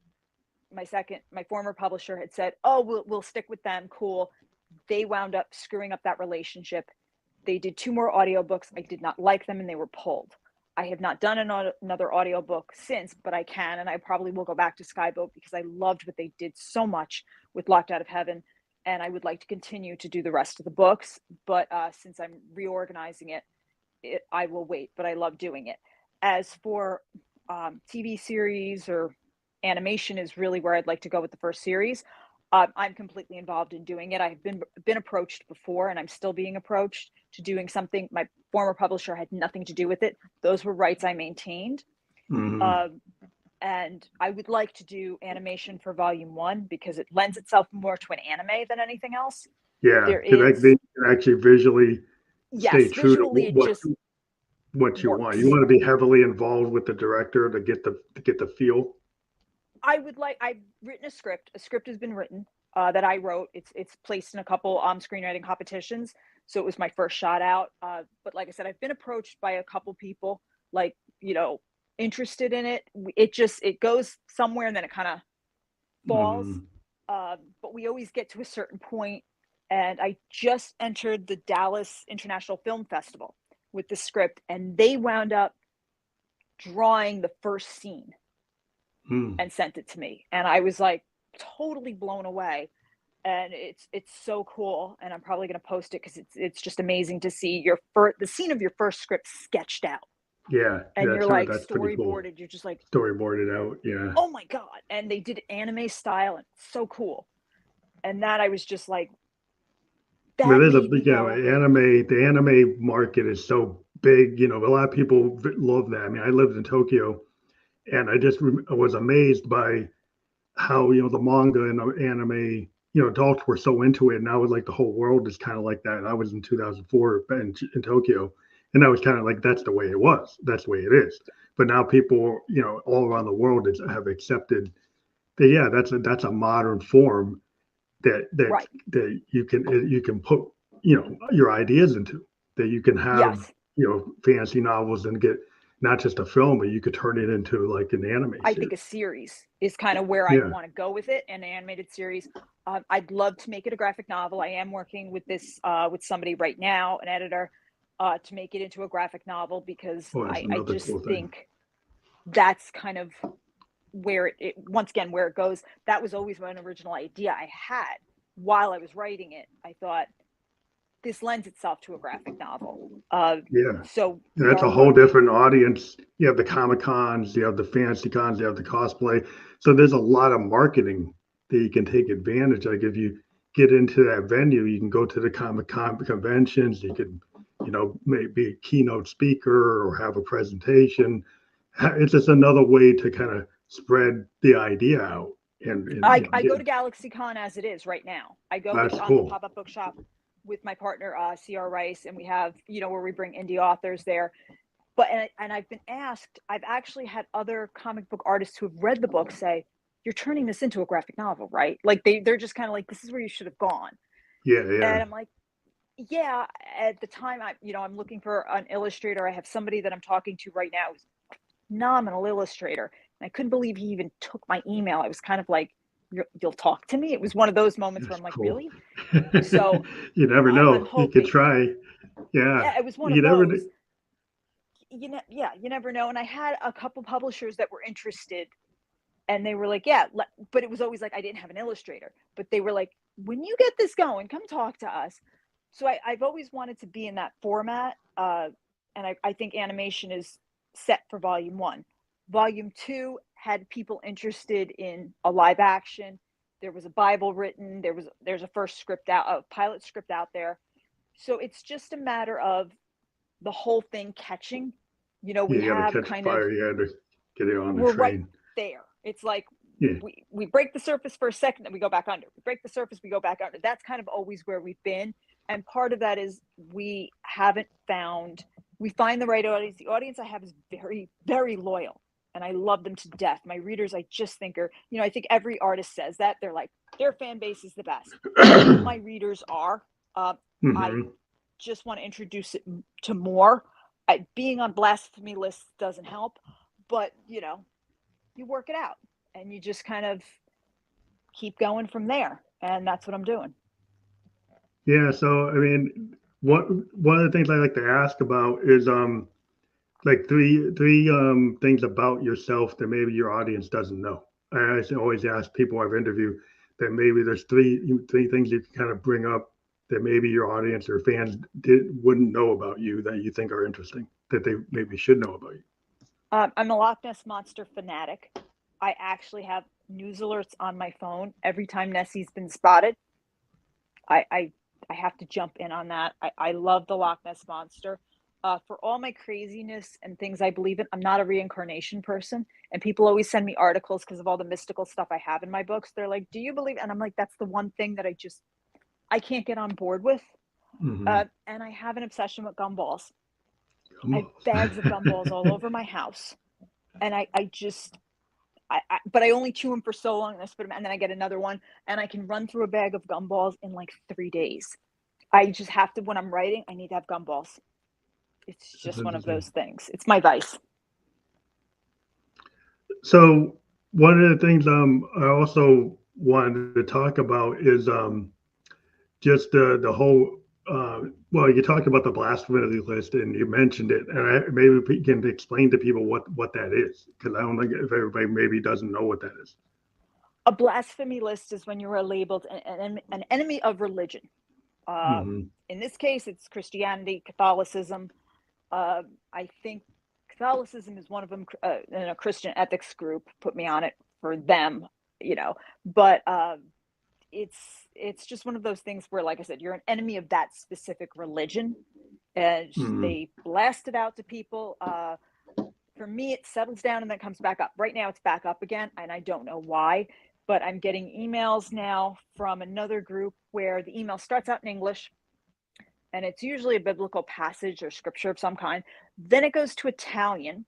former publisher had said, "Oh, we'll stick with them." Cool. They wound up screwing up that relationship. They did two more audiobooks. I did not like them and they were pulled. I have not done another audiobook since, but I can, and I probably will go back to Skyboat because I loved what they did so much with Locked Out of Heaven, and I would like to continue to do the rest of the books. But since I'm reorganizing it, I will wait. But I love doing it. As for TV series or animation, is really where I'd like to go with the first series. I'm completely involved in doing it. I've been approached before, and I'm still being approached to doing something. My former publisher had nothing to do with it. Those were rights I maintained, Hmm. um, and I would like to do animation for Volume One because it lends itself more to an anime than anything else. Yeah, There because is, they can actually visually stay yes, true to visually it just what you want. You works. want to be heavily involved with the director to get the feel. I've written a script. A script has been written that I wrote. It's placed in a couple screenwriting competitions, so it was my first shot out. But like I said, I've been approached by a couple people, like you know, interested in it. It goes somewhere and then it kind of falls. Hmm. But we always get to a certain point, and I just entered the Dallas International Film Festival with the script, and they wound up drawing the first scene Hmm. and sent it to me, and I was like totally blown away. And it's so cool, and I'm probably going to post it because it's just amazing to see the scene of your first script sketched out, Yeah, and yeah, you're sure. like That's pretty cool. storyboarded. You're just like, Storyboarded out. Yeah. oh my god. And they did anime style, and it's so cool. And that I was just like, It that is a made me big, go, the anime market is so big. A lot of people love that. I mean, I lived in Tokyo, and I was amazed by how, the manga and the anime, adults were so into it. And now it's like the whole world is kind of like that. I was in 2004 in Tokyo, and I was kind of like, that's the way it was. That's the way it is. But now people, all around the world have accepted that, yeah, that's a modern form that right, you can put your ideas into, that you can have yes. fancy novels and get not just a film, but you could turn it into like an anime I think a series. series is kind of where I'd Yeah. want to go with it, an animated series. I'd love to make it a graphic novel. I am working with this with somebody right now, an editor, to make it into a graphic novel because Oh, that's I another just cool thing. think that's kind of where once again where it goes. That was always an original idea I had while I was writing it. I thought this lends itself to a graphic novel. Yeah. So And we that's are a whole working. different audience. You have the Comic Cons, you have the fancy cons, you have the cosplay. So there's a lot of marketing that you can take advantage. Like if you get into that venue, you can go to the Comic Con conventions. You could, maybe a keynote speaker or have a presentation. It's just another way to kind of spread the idea out and I get go to GalaxyCon as it is right now. I go with that's the cool. pop-up bookshop with my partner CR Rice, and we have where we bring indie authors there. But and I've been asked. I've actually had other comic book artists who have read the book say, "You're turning this into a graphic novel, right?" Like they're just kind of like, "This is where you should have gone." Yeah, And yeah. I'm like, "Yeah." At the time, I'm looking for an illustrator. I have somebody that I'm talking to right now who's a phenomenal illustrator, and I couldn't believe he even took my email. I was kind of like, "You'll talk to me." It was one of those moments where That's I'm like, cool. "Really?" So You never I'm know. You could hoping. try. Yeah. Yeah, it was one You of never those. kn- Yeah, you never know. And I had a couple publishers that were interested, and they were like, "Yeah," but it was always like I didn't have an illustrator. But they were like, "When you get this going, come talk to us." So I've always wanted to be in that format, and I think animation is set for Volume One. Volume Two had people interested in a live action. There was a Bible written. There's a first script out, a pilot script out there. So it's just a matter of the whole thing catching. Yeah, We you got to have catch kind of fire. You had to get it on the we're right train. there. It's like Yeah. we break the surface for a second, then we go back under. We break the surface, we go back under. That's kind of always where we've been. And part of that is we find the right audience. The audience I have is very, very loyal. And I love them to death. My readers, I just think are, I think every artist says that. They're like, their fan base is the best. My readers are. I just want to introduce it to more. Being on blasphemy lists doesn't help, but you work it out and you just kind of keep going from there. And that's what I'm doing. Yeah. So, I mean, one of the things I like to ask about is like three things about yourself that maybe your audience doesn't know. I always ask people I've interviewed that maybe there's three things you can kind of bring up that maybe your audience or fans wouldn't know about you that you think are interesting that they maybe should know about you. I'm a Loch Ness Monster fanatic. I actually have news alerts on my phone every time Nessie's been spotted. I have to jump in on that. I love the Loch Ness Monster. For all my craziness and things I believe in, I'm not a reincarnation person. And people always send me articles because of all the mystical stuff I have in my books. They're like, do you believe? And I'm like, that's the one thing that I can't get on board with. And I have an obsession with gumballs. I have bags of gumballs all over my house. And but I only chew them for so long and I spit them, and then I get another one, and I can run through a bag of gumballs in like 3 days. I just have to, when I'm writing, I need to have gumballs. It's just one of those things. It's my vice. So one of the things I also wanted to talk about is just the whole well, you talked about the blasphemy list and you mentioned it, and maybe we can explain to people what that is, because I don't think if everybody maybe doesn't know what that is. A blasphemy list is when you are labeled an enemy of religion. In this case, it's Christianity, Catholicism. I think Catholicism is one of them, and a Christian ethics group put me on it for them, but it's just one of those things where, like I said, you're an enemy of that specific religion, and they blast it out to people. For me, it settles down and then comes back up. Right now it's back up again, and I don't know why, but I'm getting emails now from another group where the email starts out in English, and it's usually a biblical passage or scripture of some kind. Then it goes to Italian,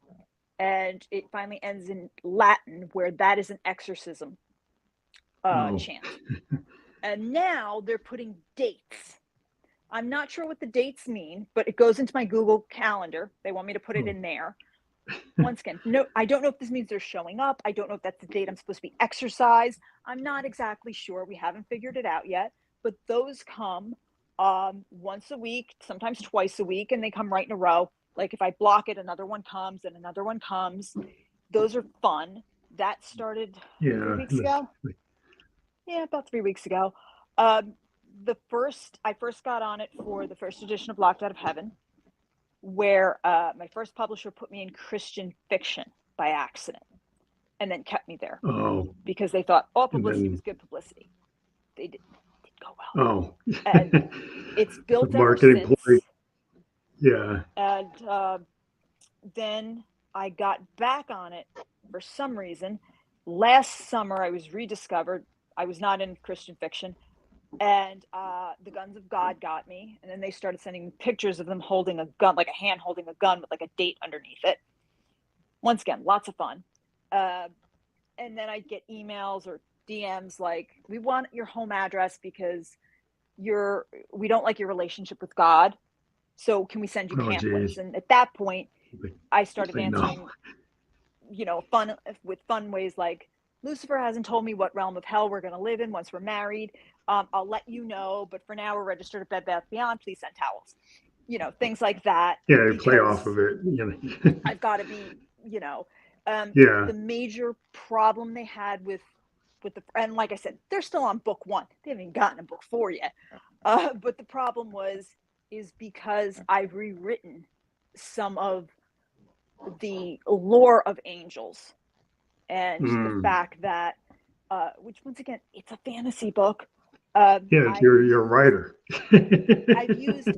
and it finally ends in Latin, where that is an exorcism chant. And now they're putting dates. I'm not sure what the dates mean, but it goes into my Google Calendar. They want me to put it in there. Once again, no, I don't know if this means they're showing up. I don't know if that's the date I'm supposed to be exercised. I'm not exactly sure. We haven't figured it out yet, but those come once a week, sometimes twice a week, and they come right in a row. Like if I block it, another one comes and another one comes. Those are fun. That started 3 weeks ago. Yeah, about 3 weeks ago. I first got on it for the first edition of Locked Out of Heaven, where my first publisher put me in Christian fiction by accident and then kept me there because they thought all publicity was good publicity. They didn't go well. And it's built ever since. Yeah. And then I got back on it for some reason. Last summer, I was rediscovered. I was not in Christian fiction. And the Guns of God got me. And then they started sending me pictures of them holding a gun, like a hand holding a gun with like a date underneath it. Once again, lots of fun. And then I'd get emails or DMs like, we want your home address because we don't like your relationship with God. So can we send you pamphlets? And at that point, I started answering, fun ways like, Lucifer hasn't told me what realm of hell we're going to live in once we're married. I'll let you know, but for now we're registered at Bed Bath Beyond. Please send towels. Things like that. Yeah, play off of it. I've got to be, the major problem they had with and like I said, they're still on book 1. They haven't even gotten a book 4 yet. But the problem is because I've rewritten some of the lore of angels, and the fact that, which once again, it's a fantasy book. You're a writer. I've used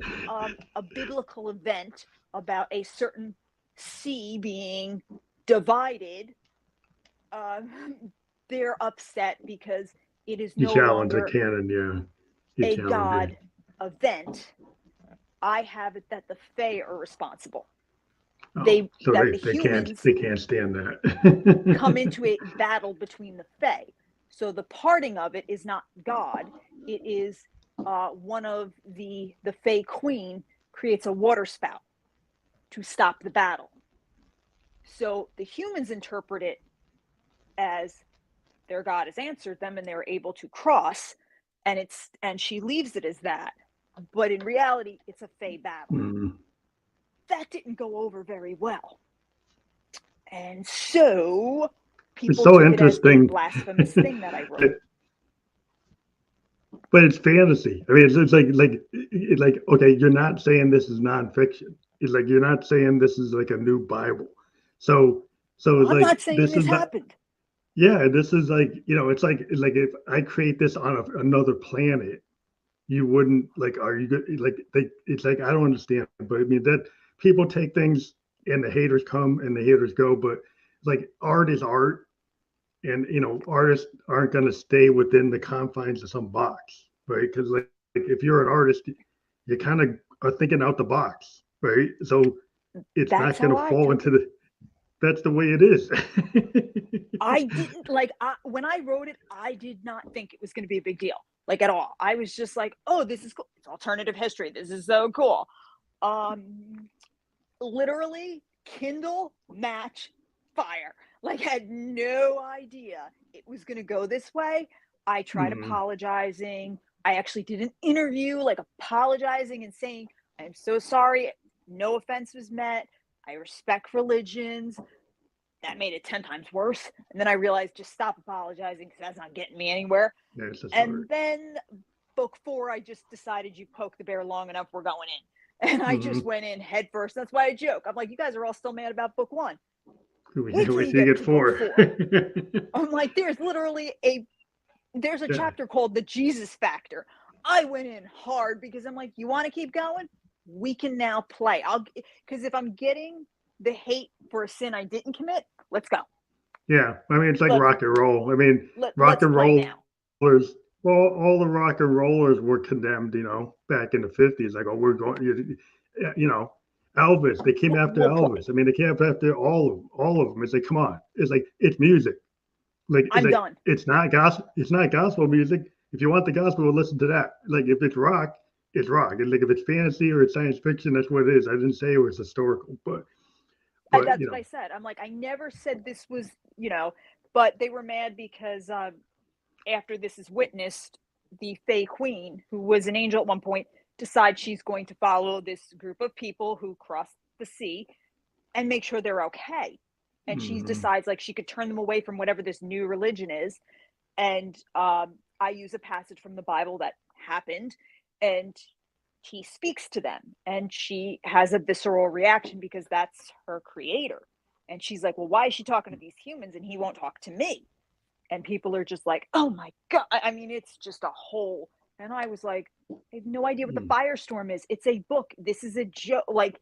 a biblical event about a certain sea being divided they're upset because it is You no challenge the longer canon, yeah. You a challenge God it. event. I have it that the Fae are responsible. Oh, so That the they humans can't stand come that. into a battle between the Fae. So the parting of it is not God. It is one of the Fae Queen creates a water spout to stop the battle. So the humans interpret it as their God has answered them and they're able to cross, and she leaves it as that. But in reality, it's a Fae battle. Mm. That didn't go over very well. And so It's people so took it as a interesting. blasphemous thing that I wrote. But it's fantasy. I mean, it's like okay, you're not saying this is nonfiction. It's like you're not saying this is like a new Bible. So it's I'm like not saying this this is not. happened. Yeah, this is like it's like if I create this on another planet, you wouldn't like. Are you good? Like it's like I don't understand. But I mean that people take things and the haters come and the haters go. But like art is art, and artists aren't going to stay within the confines of some box, right? Because like if you're an artist, you kind of are thinking out the box, right? So it's That's not going how to I fall took into it. the. That's the way it is. I didn't like when I wrote it, I did not think it was going to be a big deal, like at all. I was just like, oh, this is cool. It's alternative history. This is so cool. Literally, Kindle match fire. Like, had no idea it was going to go this way. I tried Mm, apologizing. I actually did an interview, like apologizing and saying, I'm so sorry. No offense was met. I respect religions. That made it 10 times worse. And then I realized just stop apologizing because that's not getting me anywhere. yeah, it's just And art. then book 4, I just decided you poked the bear long enough, we're going in. And I just Mm-hmm. went in head first. That's why I joke. I'm like, you guys are all still mad about book 1. Wait Wait till you till you get get to book 4. 4. I'm like, there's literally there's a Yeah, chapter called the Jesus Factor. I went in hard because I'm like, you want to keep going? We can now play. Because if I'm getting the hate for a sin I didn't commit, let's go. yeah. I mean, it's like Let's rock and roll. I mean, rock let's and play now. rollers. Well, all the rock and rollers were condemned, back in the 50s. Like, oh, we're going, Elvis. They came after We'll play. Elvis. I mean, they came after all of them. It's like, come on. It's like it's music. Like I'm done. it's not gospel. It's not gospel music. If you want the gospel, well, listen to that. Like if it's rock, it's rock. And like if it's fantasy or it's science fiction, that's what it is. I didn't say it was historical, but That's what I said. I'm like, I never said this was, but they were mad because after this is witnessed, the Fae Queen, who was an angel at one point, decides she's going to follow this group of people who crossed the sea and make sure they're okay. And she mm, decides like she could turn them away from whatever this new religion is. And I use a passage from the Bible that happened, and he speaks to them, and she has a visceral reaction because that's her creator. And she's like, well, why is she talking to these humans and he won't talk to me? And people are just like, oh my God. I mean, it's just a whole. And I was like, I have no idea what the mm, firestorm is. It's a book. This is a joke. Like,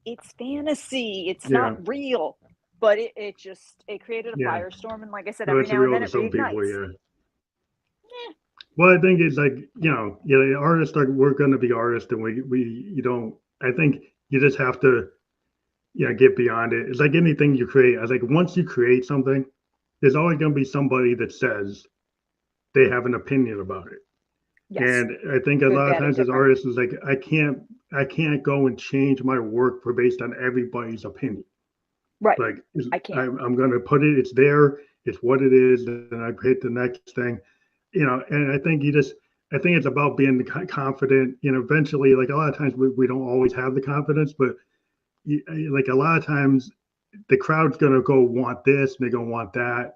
it's fantasy. It's yeah, not real. But it created a yeah. firestorm. And like I said, Well, every it's now and real then to it some people, reignites. yeah. Well, I think it's like artists are we're going to be artists, and we you don't. I think you just have to get beyond it. It's like anything you create. I was like once you create something, there's always going to be somebody that says they have an opinion about it. Yes. And I think a Good, lot of bad, and times as different. artists, is like I can't go and change my work for based on everybody's opinion. Right. Like I can't. I'm going to put it. It's there. It's what it is. And I create the next thing. And I think I think it's about being confident. Eventually, like a lot of times we don't always have the confidence, but like a lot of times the crowd's going to go want this and they're going to want that.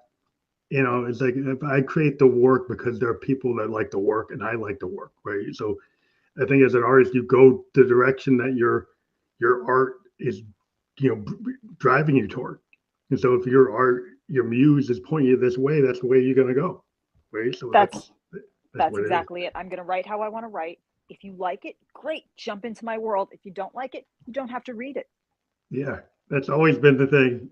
It's like if I create the work because there are people that like the work and I like the work, right? So I think as an artist, you go the direction that your art is, driving you toward. And so if your art, your muse is pointing you this way, that's the way you're going to go, right? So That's that's that's what it is. exactly it. I'm going to write how I want to write. If you like it, great. Jump into my world. If you don't like it, you don't have to read it. Yeah, That's always been the thing.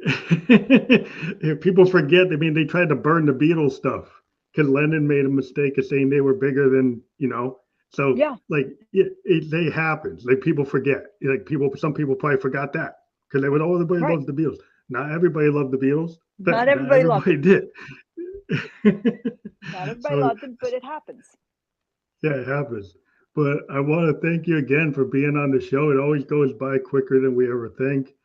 People forget. I mean, they tried to burn the Beatles stuff because Lennon made a mistake of saying they were bigger than, you know. So Yeah, like they happens. Like people forget. Like some people probably forgot that because they would, oh, everybody right. loves the Beatles. Not everybody loved the Beatles, but Not not everybody loved everybody them. did. Not everybody So loved them, but it happens. yeah, it happens. But I want to thank you again for being on the show. It always goes by quicker than we ever think.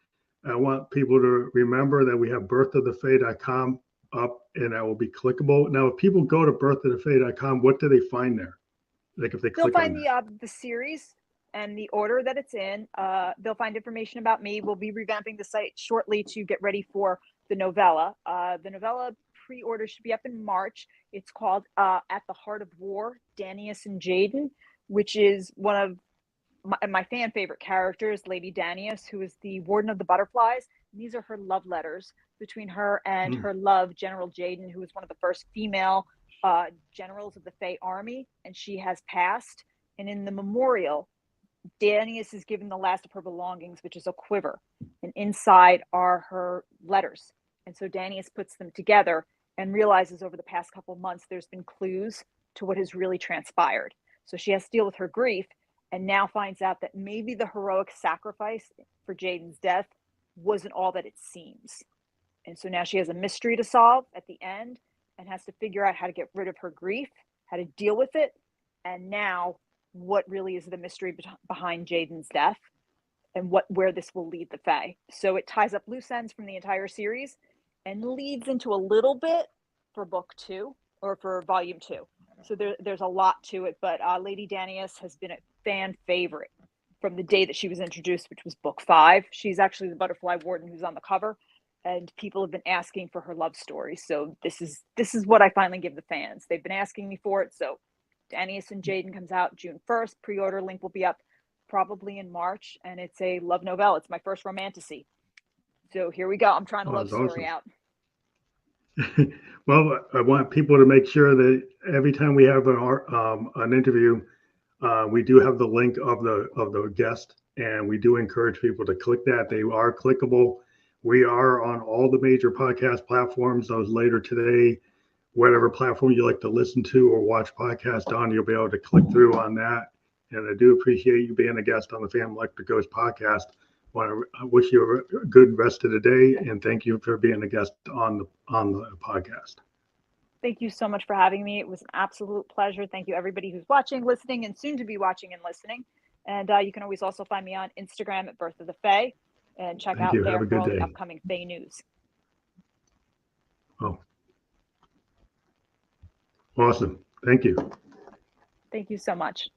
I want people to remember that we have birthofthefae.com up and that will be clickable. Now, if people go to birthofthefae.com, what do they find there? Like if they They'll click on find that? the series and the order that it's in. They'll find information about me. We'll be revamping the site shortly to get ready for the novella. The novella pre-order should be up in March. It's called At the Heart of War, Danius and Jaden, which is one of my fan favorite characters, Lady Danius, who is the warden of the butterflies. And these are her love letters between her and Mm. her love, General Jaden, who was one of the first female generals of the Fae army, and she has passed. And in the memorial, Danius is given the last of her belongings, which is a quiver, and inside are her letters. And so Danius puts them together and realizes over the past couple of months there's been clues to what has really transpired. So she has to deal with her grief and now finds out that maybe the heroic sacrifice for Jaden's death wasn't all that it seems. And so now she has a mystery to solve at the end and has to figure out how to get rid of her grief, how to deal with it, and now what really is the mystery behind Jaden's death and where this will lead the Fae. So it ties up loose ends from the entire series and leads into a little bit for book 2 or for volume 2. So there's a lot to it, but Lady Danius has been a fan favorite from the day that she was introduced, which was book 5. She's actually the butterfly warden who's on the cover, and people have been asking for her love story. So this is what I finally give the fans. They've been asking me for it. So Danius and Jaden comes out June 1st. Pre-order link will be up probably in March, and it's a love novella. It's my first romantasy. So here we go. I'm trying a Oh, love that's story awesome. out. Well, I want people to make sure that every time we have an interview, we do have the link of the guest, and we do encourage people to click that. They are clickable. We are on all the major podcast platforms. Those later today, whatever platform you like to listen to or watch podcast on, you'll be able to click through on that. And I do appreciate you being a guest on the Family Electric Ghost podcast. Want to wish you a good rest of the day, and thank you for being a guest on the podcast. Thank you so much for having me. It was an absolute pleasure. Thank you, everybody who's watching, listening, and soon to be watching and listening. And you can always also find me on Instagram at Birth of the Fae and check Thank out you. Have there a for good all the day. upcoming Fae news. Oh, awesome. Thank you. Thank you so much.